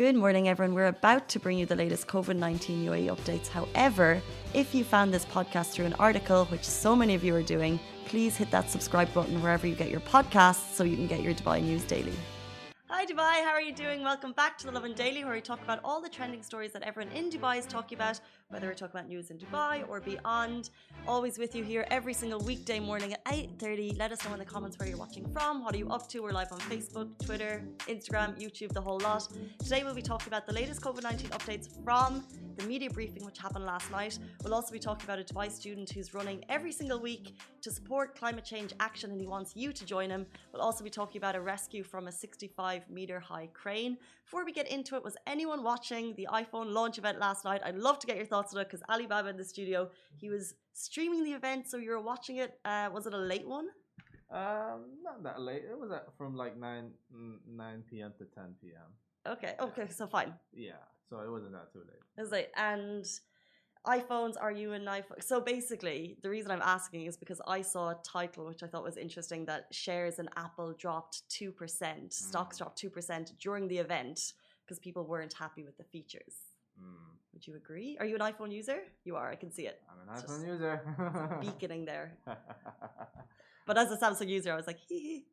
Good morning, everyone. We're about to bring you the latest COVID-19 UAE updates. However, if you found this podcast through an article, which so many of you are doing, please hit that subscribe button wherever you get your podcasts so you can get your Dubai news daily. Hi Dubai, how are you doing? Welcome back to the Lovin Daily, where we talk about all the trending stories that everyone in Dubai is talking about, whether we're talking about news in Dubai or beyond. Always with you here every single weekday morning at 8:30. Let us know in the comments where you're watching from. What are you up to? We're live on Facebook, Twitter, Instagram, YouTube, the whole lot. Today we'll be talking about the latest COVID-19 updates from the media briefing which happened last night. We'll also be talking about a Dubai student who's running every single week to support climate change action, and he wants you to join him. We'll also be talking about a rescue from a 65-meter high crane. Before we get into it, was anyone watching the iPhone launch event last night? I'd love to get your thoughts on it because Alibaba in the studio, he was streaming the event, so you were watching it. Was it a late one? Not that late. It was from like 9 p.m. to 10 p.m. Okay, so fine. Yeah, so it wasn't that too late. It was late. And iPhones, are you an iPhone? So basically, the reason I'm asking is because I saw a title which I thought was interesting, that shares in Apple dropped 2%, stocks dropped 2% during the event because people weren't happy with the features. Would you agree? Are you an iPhone user? You are, I can see it. I'm an iPhone user. Beaconing there. But as a Samsung user, I was like, hee hee.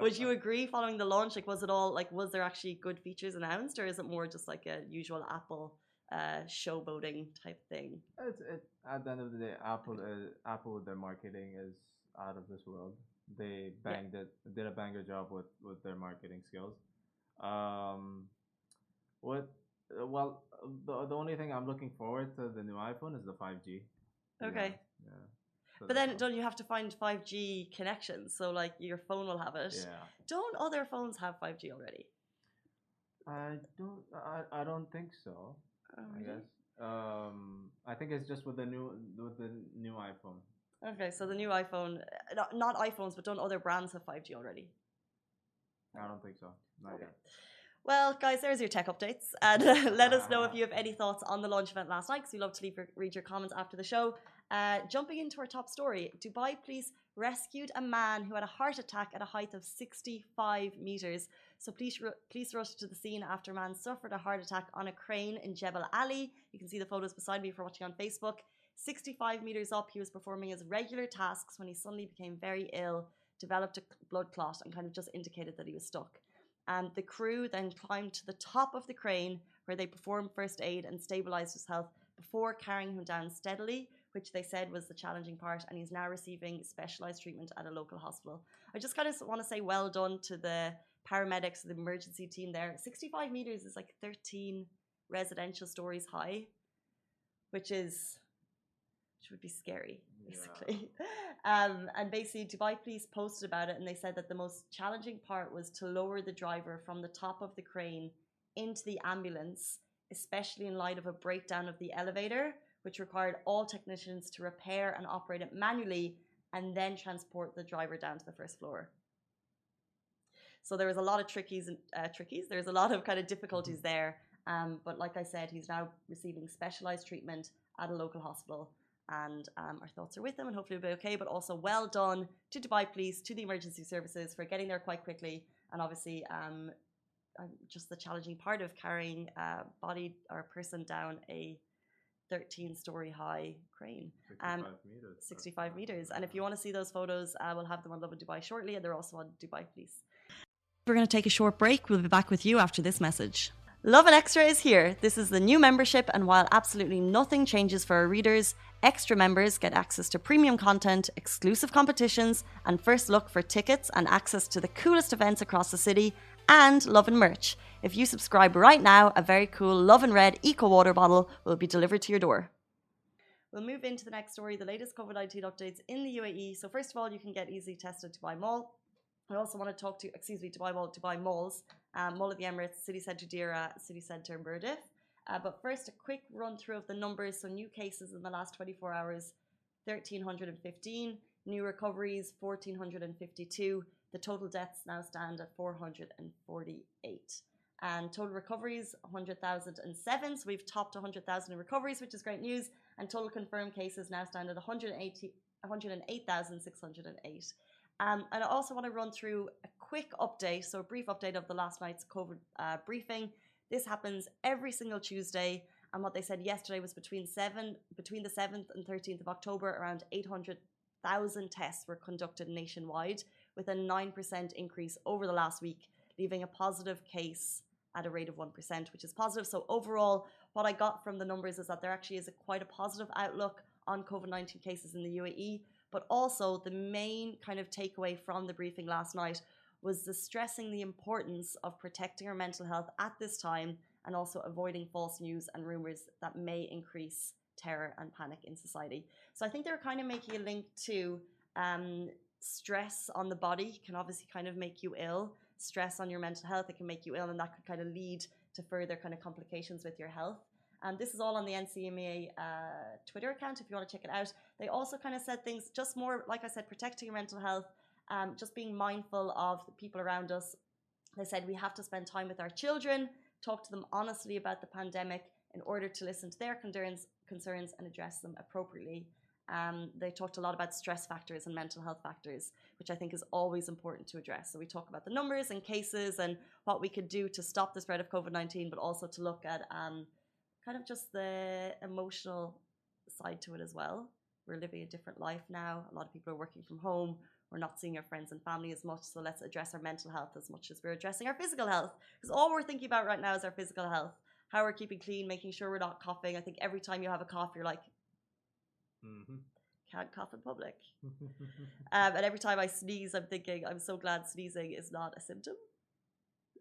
Would you agree following the launch? Like, was there actually good features announced, or is it more just like a usual Apple showboating type thing? At the end of the day, Apple with their marketing is out of this world. They did a banger job with their marketing skills. What? Well, the only thing I'm looking forward to the new iPhone is the 5G. Okay. Yeah. So but then don't you have to find 5G connections? So like your phone will have it. Yeah. Don't other phones have 5G already? I don't think so. Oh, I really? guess. I think it's just with the new iPhone. Okay, so the new iPhone, not iPhones, but don't other brands have 5G already? I don't think so. Not yet. Well, guys, there's your tech updates. And let us know if you have any thoughts on the launch event last night, because we love to read your comments after the show. Jumping into our top story, Dubai police rescued a man who had a heart attack at a height of 65 meters. So police rushed to the scene after a man suffered a heart attack on a crane in Jebel Ali. You can see the photos beside me if you're watching on Facebook. 65 meters up, he was performing his regular tasks when he suddenly became very ill, developed a blood clot, and kind of just indicated that he was stuck. The crew then climbed to the top of the crane, where they performed first aid and stabilized his health before carrying him down steadily, which they said was the challenging part, and he's now receiving specialized treatment at a local hospital. I just kind of want to say well done to the paramedics, the emergency team there. 65 meters is like 13 residential stories high, which would be scary, basically. Yeah. And basically, Dubai police posted about it, and they said that the most challenging part was to lower the driver from the top of the crane into the ambulance, especially in light of a breakdown of the elevator, which required all technicians to repair and operate it manually and then transport the driver down to the first floor. So there was a lot of trickies. There's a lot of kind of difficulties there. But like I said, he's now receiving specialized treatment at a local hospital. And our thoughts are with him, and hopefully he'll be okay. But also well done to Dubai police, to the emergency services for getting there quite quickly. And obviously just the challenging part of carrying a body or a person down a 13-story high crane. 65 meters. And if you want to see those photos, we'll have them on Lovin Dubai shortly, and they're also on Dubai police. We're going to take a short break. We'll be back with you after this message. Lovin Extra is here. This is the new membership, and while absolutely nothing changes for our readers, extra members get access to premium content, exclusive competitions, and first look for tickets and access to the coolest events across the city, and Lovin merch. If you subscribe right now, a very cool Lovin Red Eco Water bottle will be delivered to your door. We'll move into the next story, the latest COVID-19 updates in the UAE. So first of all, you can get easily tested Dubai Mall. I also want to talk to, Dubai Mall, Dubai Malls, Mall of the Emirates, City Centre Deira, City Centre Mirdif. But first, a quick run through of the numbers. So new cases in the last 24 hours, 1,315. New recoveries, 1,452. The total deaths now stand at 448. And total recoveries, 100,007. So we've topped 100,000 in recoveries, which is great news. And total confirmed cases now stand at 108,608. And I also want to run through a quick update, so a brief update of the last night's COVID briefing. This happens every single Tuesday. And what they said yesterday was between the 7th and 13th of October, around 800,000 tests were conducted nationwide, with a 9% increase over the last week, leaving a positive case at a rate of 1%, which is positive. So overall, what I got from the numbers is that there actually is quite a positive outlook on COVID-19 cases in the UAE. But also the main kind of takeaway from the briefing last night was the stressing the importance of protecting our mental health at this time, and also avoiding false news and rumors that may increase terror and panic in society. So I think they're kind of making a link to stress on the body can obviously kind of make you ill. Stress on your mental health, it can make you ill, and that could kind of lead to further kind of complications with your health. And this is all on the NCMA Twitter account if you want to check it out. They also kind of said things just more, like I said, protecting your mental health, just being mindful of the people around us. They said we have to spend time with our children, talk to them honestly about the pandemic in order to listen to their concerns and address them appropriately. They talked a lot about stress factors and mental health factors, which I think is always important to address. So we talk about the numbers and cases and what we could do to stop the spread of COVID-19, but also to look at kind of just the emotional side to it as well. We're living a different life now. A lot of people are working from home. We're not seeing our friends and family as much. So let's address our mental health as much as we're addressing our physical health. Because all we're thinking about right now is our physical health. How we're keeping clean, making sure we're not coughing. I think every time you have a cough, you're like, can't cough in public. And every time I sneeze, I'm thinking, I'm so glad sneezing is not a symptom.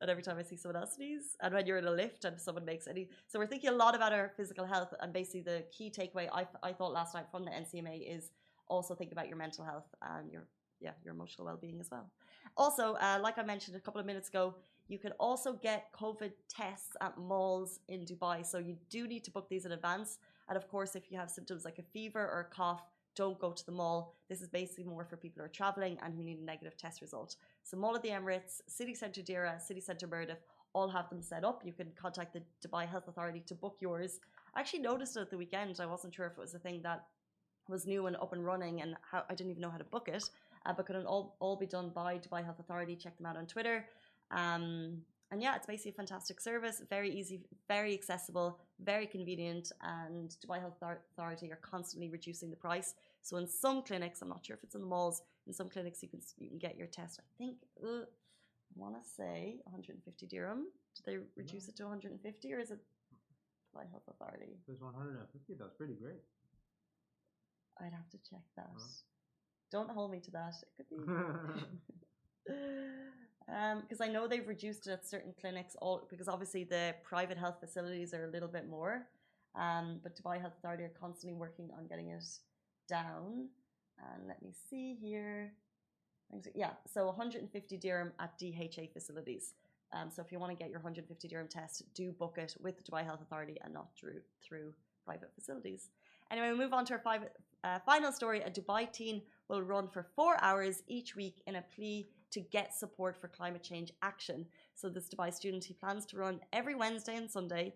And every time I see someone else sneeze, and when you're in a lift and someone makes any, so we're thinking a lot about our physical health. And basically the key takeaway I thought last night from the NCMA is also think about your mental health and your emotional well-being as well. Also, like I mentioned a couple of minutes ago, you can also get COVID tests at malls in Dubai. So you do need to book these in advance. And of course, if you have symptoms like a fever or a cough, don't go to the mall. This is basically more for people who are traveling and who need a negative test result. So Mall of the Emirates, City Centre Deira, City Centre Mirdif, all have them set up. You can contact the Dubai Health Authority to book yours. I actually noticed it at the weekend. I wasn't sure if it was a thing that was new and up and running, and how I didn't even know how to book it. But could all be done by Dubai Health Authority. Check them out on Twitter. And yeah, it's basically a fantastic service, very easy, very accessible, very convenient, and Dubai Health Authority are constantly reducing the price. So in some clinics, I'm not sure if it's in the malls, in some clinics you can get your test, I think, I want to say 150 dirham. Did they reduce it to 150, or is it Dubai Health Authority? If it's 150, that's pretty great. I'd have to check that. Don't hold me to that. It could be. Because I know they've reduced it at certain clinics, because obviously the private health facilities are a little bit more. But Dubai Health Authority are constantly working on getting it down. And let me see here. Yeah, so 150 dirham at DHA facilities. So if you want to get your 150 dirham test, do book it with the Dubai Health Authority and not through private facilities. Anyway, we move on to our final story. A Dubai teen will run for 4 hours each week in a plea to get support for climate change action. So this Dubai student, he plans to run every Wednesday and Sunday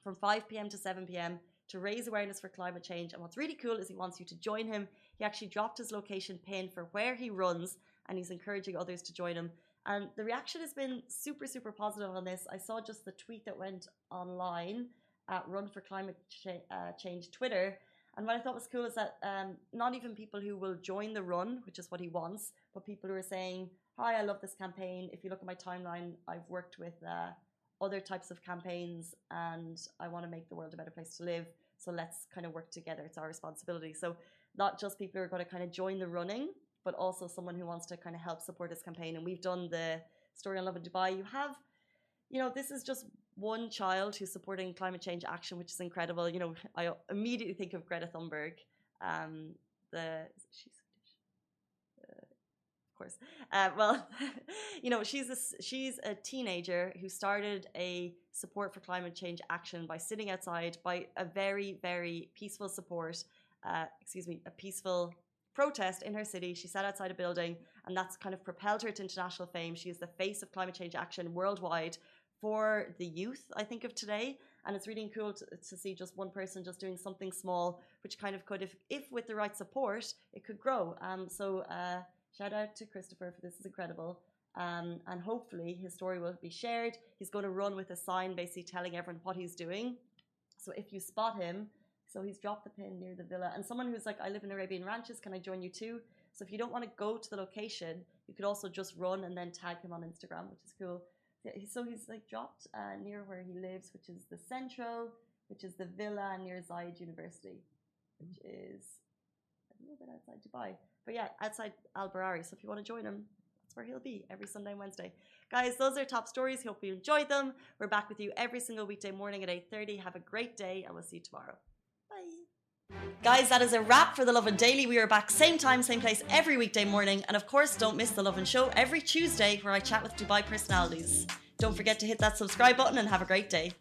from 5 p.m. to 7 p.m. to raise awareness for climate change. And what's really cool is he wants you to join him. He actually dropped his location pin for where he runs, and he's encouraging others to join him. And the reaction has been super, super positive on this. I saw just the tweet that went online at Run for Climate Change Twitter. And what I thought was cool is that not even people who will join the run, which is what he wants, but people who are saying, hi, I love this campaign. If you look at my timeline, I've worked with other types of campaigns and I want to make the world a better place to live. So let's kind of work together. It's our responsibility. So not just people who are going to kind of join the running, but also someone who wants to kind of help support this campaign. And we've done the story on Lovin Dubai. You have, this is just one child who's supporting climate change action, which is incredible. I immediately think of Greta Thunberg. She's of course. She's a teenager who started a support for climate change action by sitting outside by a very, very peaceful a peaceful protest in her city. She sat outside a building, and that's kind of propelled her to international fame. She is the face of climate change action worldwide for the youth, I think, of today. And it's really cool to see just one person just doing something small, which kind of could, if with the right support, it could grow. So shout out to Christopher for this is incredible. And hopefully his story will be shared. He's going to run with a sign basically telling everyone what he's doing. So if you spot him, so he's dropped the pin near the villa, and someone who's like, I live in Arabian Ranches, can I join you too? So if you don't want to go to the location, you could also just run and then tag him on Instagram, which is cool. So he's like dropped near where he lives, which is the Central, which is the villa near Zayed University, which is a little bit outside Dubai. But yeah, outside Al Barari. So if you want to join him, that's where he'll be every Sunday and Wednesday. Guys, those are top stories. Hope you enjoyed them. We're back with you every single weekday morning at 8:30. Have a great day, and we'll see you tomorrow. Bye. Guys, that is a wrap for the Lovin Daily. We are back same time, same place every weekday morning. And of course, don't miss the Lovin Show every Tuesday where I chat with Dubai personalities. Don't forget to hit that subscribe button and have a great day.